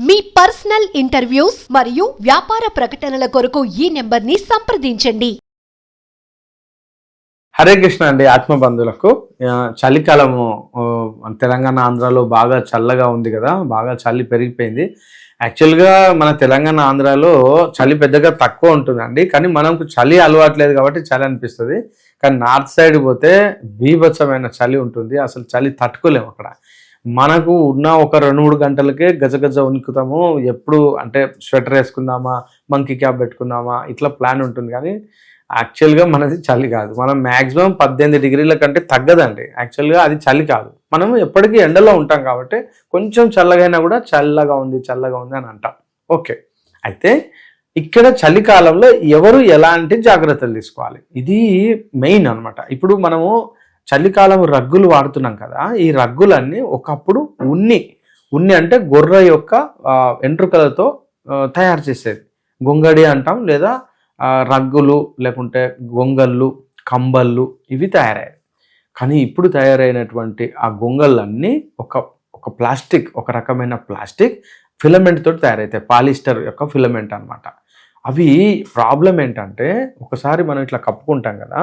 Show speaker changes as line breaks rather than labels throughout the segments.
మీ personal interviews మరియు వ్యాపార ప్రకటనల కొరకు ఈ నెంబర్ని సంప్రదించండి.
హరే కృష్ణ అండి. ఆత్మబంధువులకు చలికాలము తెలంగాణ ఆంధ్రాలో బాగా చల్లగా ఉంది కదా, బాగా చలి పెరిగిపోయింది. యాక్చువల్గా మన తెలంగాణ ఆంధ్రాలో చలి పెద్దగా తక్కువ ఉంటుందండి, కానీ మనకు చలి అలవాట్లేదు కాబట్టి చలి అనిపిస్తుంది. కానీ నార్త్ సైడ్ పోతే బీభత్సమైన చలి ఉంటుంది, అసలు చలి తట్టుకోలేము. అక్కడ మనకు ఉన్న ఒక 2-3 గంటలకే గజగజ వణుకుతాము. ఎప్పుడు అంటే స్వెటర్ వేసుకుందామా, మంకీ క్యాప్ పెట్టుకుందామా, ఇట్లా ప్లాన్ ఉంటుంది. కానీ యాక్చువల్గా మనది చలి కాదు. మనం మ్యాక్సిమం 18 డిగ్రీల కంటే తగ్గదండి. యాక్చువల్గా అది చలి కాదు. మనం ఎప్పటికీ ఎండలో ఉంటాం కాబట్టి కొంచెం చల్లగైనా కూడా చల్లగా ఉంది అని అంటాం. ఓకే, అయితే ఇక్కడ చలికాలంలో ఎవరు ఎలాంటి జాగ్రత్తలు తీసుకోవాలి, ఇది మెయిన్ అనమాట. ఇప్పుడు మనము చలికాలం రగ్గులు వాడుతున్నాం కదా, ఈ రగ్గులన్నీ ఒకప్పుడు ఉన్ని అంటే గొర్రె యొక్క వెంట్రుకలతో తయారు చేసేది గొంగడి అంటాం, లేదా రగ్గులు లేకుంటే గొంగళ్ళు, కంబళ్ళు ఇవి తయారయ్యాయి. కానీ ఇప్పుడు తయారైనటువంటి ఆ గొంగళ్ళన్నీ ఒక ప్లాస్టిక్, ఒక రకమైన ప్లాస్టిక్ ఫిలమెంట్ తోటి తయారవుతాయి, పాలిస్టర్ యొక్క ఫిలమెంట్ అనమాట. అవి ప్రాబ్లం ఏంటంటే ఒకసారి మనం ఇట్లా కప్పుకుంటాం కదా,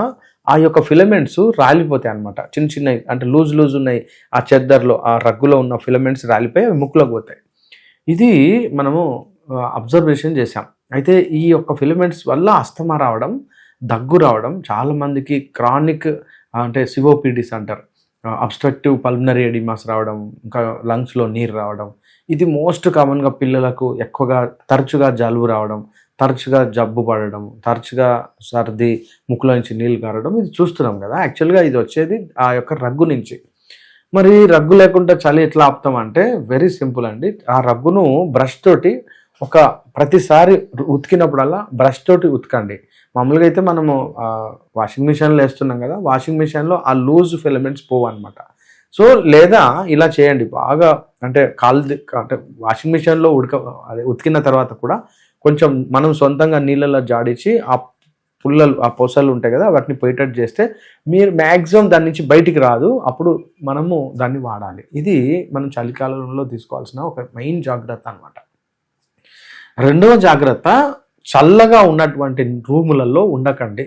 ఆ యొక్క ఫిలమెంట్స్ రాలిపోతాయి అనమాట. చిన్నవి అంటే లూజ్ ఉన్నాయి, ఆ చెద్దర్లో ఆ రగ్గులో ఉన్న ఫిలమెంట్స్ రాలిపోయి అవి ముక్కులోకి పోతాయి. ఇది మనము అబ్జర్వేషన్ చేసాం. అయితే ఈ యొక్క ఫిలమెంట్స్ వల్ల అస్తమా రావడం, దగ్గు రావడం, చాలామందికి క్రానిక్ అంటే సిఓపిడిస్ అంటారు, అబ్స్ట్రక్టివ్ పల్మనరీ ఎడిమాస్ రావడం, ఇంకా లంగ్స్లో నీరు రావడం, ఇది మోస్ట్ కామన్గా పిల్లలకు ఎక్కువగా తరచుగా జలుబు రావడం, తరచుగా జబ్బు పడడం, తరచుగా సర్ది, ముక్కులో నుంచి నీళ్ళు కారడం, ఇది చూస్తున్నాం కదా. యాక్చువల్గా ఇది వచ్చేది ఆ యొక్క రగ్గు నుంచి. మరి రగ్గు లేకుండా చలి ఎట్లా ఆపుతాం అంటే వెరీ సింపుల్ అండి. ఆ రగ్గును బ్రష్ తోటి ప్రతిసారి ఉతికినప్పుడల్లా బ్రష్ తోటి ఉతకండి. మామూలుగా అయితే మనము వాషింగ్ మిషన్లో వేస్తున్నాం కదా, వాషింగ్ మిషన్లో ఆ లూజ్ ఫిలమెంట్స్ పోవు అనమాట. సో లేదా ఇలా చేయండి, బాగా అంటే అంటే వాషింగ్ మిషన్లో ఉతికిన తర్వాత కూడా కొంచెం మనం సొంతంగా నీళ్ళలో జాడించి ఆ పొసలు ఉంటాయి కదా, వాటిని పొయ్యేటట్టు చేస్తే మీరు మ్యాక్సిమం దాని నుంచి బయటికి రాదు, అప్పుడు మనము దాన్ని వాడాలి. ఇది మనం చలికాలంలో తీసుకోవాల్సిన ఒక మెయిన్ జాగ్రత్త అనమాట. రెండవ జాగ్రత్త, చల్లగా ఉన్నటువంటి రూములలో ఉండకండి.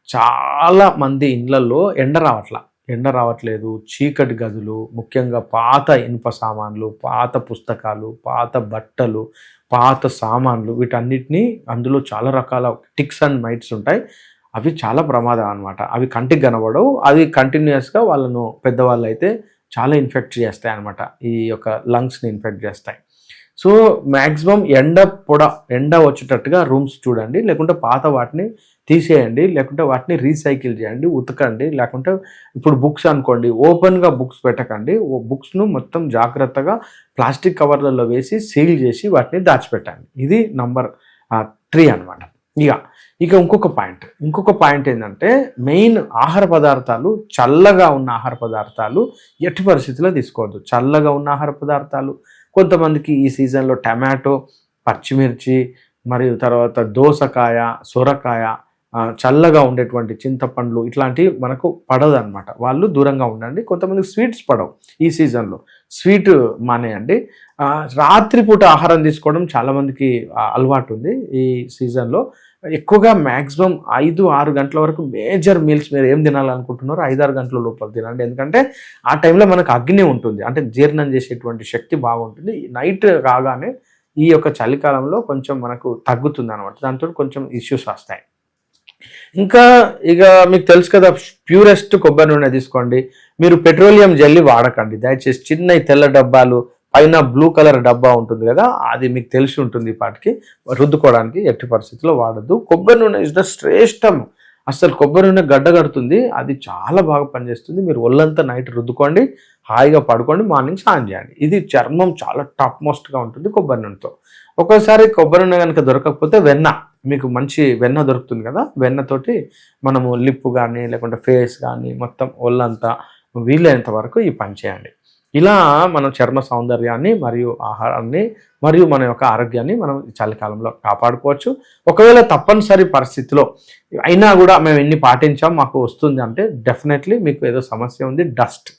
చాలా మంది ఇళ్లలో ఎండ రావట్లేదు, చీకటి గదులు, ముఖ్యంగా పాత ఇనుప సామాన్లు, పాత పుస్తకాలు, పాత బట్టలు, పాత సామాన్లు, వీటన్నిటినీ అందులో చాలా రకాల టిక్స్ అండ్ మైట్స్ ఉంటాయి. అవి చాలా ప్రమాదం అనమాట. అవి కంటికి కనబడవు, అవి కంటిన్యూస్గా వాళ్ళను పెద్దవాళ్ళు అయితే చాలా ఇన్ఫెక్ట్ చేస్తాయి అనమాట, ఈ యొక్క లంగ్స్ని ఇన్ఫెక్ట్ చేస్తాయి. సో మ్యాక్సిమం ఎండ వచ్చేటట్టుగా రూమ్స్ చూడండి, లేకుంటే పాత వాటిని తీసేయండి, లేకుంటే వాటిని రీసైకిల్ చేయండి, ఉతకండి. లేకుంటే ఇప్పుడు బుక్స్ అనుకోండి, ఓపెన్గా బుక్స్ పెట్టకండి, బుక్స్ను మొత్తం జాగ్రత్తగా ప్లాస్టిక్ కవర్లలో వేసి సీల్ చేసి వాటిని దాచిపెట్టండి. ఇది నంబర్ 3 అనమాట. ఇక ఇంకొక పాయింట్ ఏంటంటే, మెయిన్ ఆహార పదార్థాలు, చల్లగా ఉన్న ఆహార పదార్థాలు ఎట్టి పరిస్థితుల్లో తీసుకోవద్దు. చల్లగా ఉన్న ఆహార పదార్థాలు కొంతమందికి ఈ సీజన్లో టమాటో, పచ్చిమిర్చి, మరియు తర్వాత దోసకాయ, సొరకాయ, చల్లగా ఉండేటువంటి చింతపండ్లు ఇట్లాంటివి మనకు పడదు అనమాట, వాళ్ళు దూరంగా ఉండండి. కొంతమందికి స్వీట్స్ పడవు, ఈ సీజన్లో స్వీట్ మానేయండి. రాత్రిపూట ఆహారం తీసుకోవడం చాలామందికి అలవాటు ఉంది. ఈ సీజన్లో ఎక్కువగా మ్యాక్సిమం 5-6 గంటల వరకు మేజర్ మీల్స్ మీరు ఏం తినాలనుకుంటున్నారో 5-6 గంటల లోపల తినండి. ఎందుకంటే ఆ టైంలో మనకు అగ్ని ఉంటుంది, అంటే జీర్ణం చేసేటువంటి శక్తి బాగుంటుంది. నైట్ కాగానే ఈ యొక్క చలికాలంలో కొంచెం మనకు తగ్గుతుంది అనమాట, దాంతో కొంచెం ఇష్యూస్ వస్తాయి. ఇంకా మీకు తెలుసు కదా, ప్యూరెస్ట్ కొబ్బరి నూనె తీసుకోండి. మీరు పెట్రోలియం జెల్లీ వాడకండి దయచేసి. చిన్న తెల్ల డబ్బాలు, పైన బ్లూ కలర్ డబ్బా ఉంటుంది కదా, అది మీకు తెలిసి ఉంటుంది, పాటికి రుద్దుకోవడానికి ఎట్టి పరిస్థితుల్లో వాడద్దు. కొబ్బరి నూనె ఇస్ ద శ్రేష్టం. అసలు కొబ్బరి నూనె గడ్డ కడుతుంది, అది చాలా బాగా పనిచేస్తుంది. మీరు ఒళ్ళంతా నైట్ రుద్దుకోండి, హాయిగా పడుకోండి, మార్నింగ్ స్నానం చేయండి. ఇది చర్మం చాలా టాప్ మోస్ట్గా ఉంటుంది కొబ్బరి నూనెతో. ఒక్కోసారి కొబ్బరి నూనె కనుక దొరకకపోతే మీకు మంచి వెన్న దొరుకుతుంది కదా, వెన్నతోటి మనము లిప్ కానీ లేకుంటే ఫేస్ కానీ మొత్తం ఒళ్ళంతా వీలైనంత వరకు ఈ పని చేయండి. ఇలా మనం చర్మ సౌందర్యాన్ని మరియు ఆహారాన్ని మరియు మన యొక్క ఆరోగ్యాన్ని మనం చలికాలంలో కాపాడుకోవచ్చు. ఒకవేళ తప్పనిసరి పరిస్థితిలో అయినా కూడా మేము ఎన్ని పాటించాం మాకు వస్తుంది అంటే డెఫినెట్లీ మీకు ఏదో సమస్య ఉంది, డస్ట్.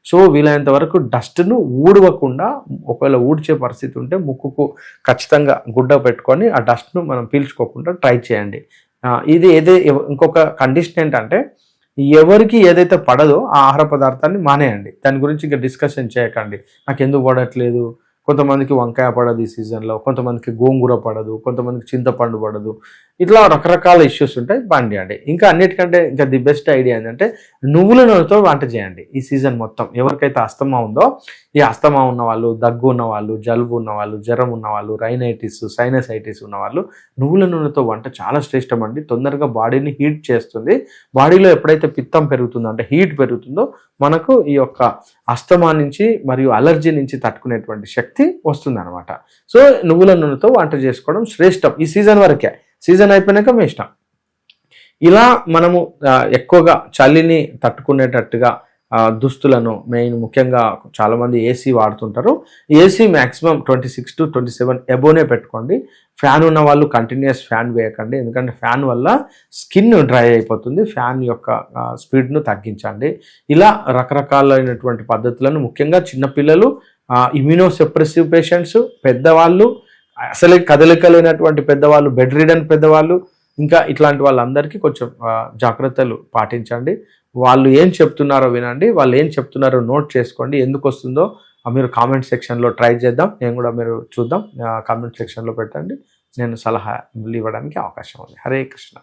సో వీలైనంత వరకు డస్ట్ను ఊడవకుండా, ఒకవేళ ఊడ్చే పరిస్థితి ఉంటే ముక్కుకు ఖచ్చితంగా గుడ్డ పెట్టుకొని ఆ డస్ట్ను మనం పీల్చుకోకుండా ట్రై చేయండి. ఇది ఇంకొక కండిషన్ ఏంటంటే, ఎవరికి ఏదైతే పడదో ఆ ఆహార పదార్థాన్ని మానేయండి. దాని గురించి ఇంకా డిస్కషన్ చేయకండి. నాకు ఎందుకు పడట్లేదు, కొంతమందికి వంకాయ పడదు ఈ సీజన్లో, కొంతమందికి గోంగూర పడదు, కొంతమందికి చింతపండు పడదు, ఇట్లా రకరకాల ఇష్యూస్ ఉంటాయి, బండి. ఇంకా అన్నిటికంటే ఇంకా ది బెస్ట్ ఐడియా ఏంటంటే నువ్వుల నూనెతో వంట చేయండి. ఈ సీజన్ మొత్తం ఎవరికైతే అస్తమా ఉందో, ఈ అస్తమా ఉన్న వాళ్ళు, దగ్గు ఉన్న వాళ్ళు, జలుబు ఉన్న వాళ్ళు, జ్వరం ఉన్న వాళ్ళు, రైనైటిస్, సైనసైటిస్ ఉన్న వాళ్ళు నువ్వుల నూనెతో వంట చాలా శ్రేష్టం అండి. తొందరగా బాడీని హీట్ చేస్తుంది. బాడీలో ఎప్పుడైతే పిత్తం పెరుగుతుందో, అంటే హీట్ పెరుగుతుందో, మనకు ఈ యొక్క అస్తమా నుంచి మరియు అలర్జీ నుంచి తట్టుకునేటువంటి శక్తి వస్తుంది అనమాట. సో నువ్వుల నూనెతో వంట చేసుకోవడం శ్రేష్టం ఈ సీజన్ వరకే. సీజన్ అయిపోయినాక మీ ఇష్టం. ఇలా మనము ఎక్కువగా చలిని తట్టుకునేటట్టుగా దుస్తులను ముఖ్యంగా చాలామంది ఏసీ వాడుతుంటారు. ఏసీ మ్యాక్సిమం 26 to 27 ఎబోనే పెట్టుకోండి. ఫ్యాన్ ఉన్న వాళ్ళు కంటిన్యూస్ ఫ్యాన్ వేయకండి, ఎందుకంటే ఫ్యాన్ వల్ల స్కిన్ డ్రై అయిపోతుంది. ఫ్యాన్ యొక్క స్పీడ్ను తగ్గించండి. ఇలా రకరకాలైనటువంటి పద్ధతులను, ముఖ్యంగా చిన్నపిల్లలు, ఇమ్యూనోసెప్రెసివ్ పేషెంట్స్, పెద్దవాళ్ళు, అసలే కదలికలేనటువంటి పెద్దవాళ్ళు, బెడ్ రిడన్ పెద్దవాళ్ళు, ఇంకా ఇట్లాంటి వాళ్ళందరికీ కొంచెం జాగ్రత్తలు పాటించండి. వాళ్ళు ఏం చెప్తున్నారో వినండి, వాళ్ళు ఏం చెప్తున్నారో నోట్ చేసుకోండి. ఎందుకు వస్తుందో మీరు కామెంట్ సెక్షన్లో ట్రై చేద్దాం, నేను కూడా మీరు చూద్దాం. కామెంట్ సెక్షన్లో పెట్టండి, నేను సలహా ఇవ్వడానికి అవకాశం ఉంది. హరే కృష్ణ.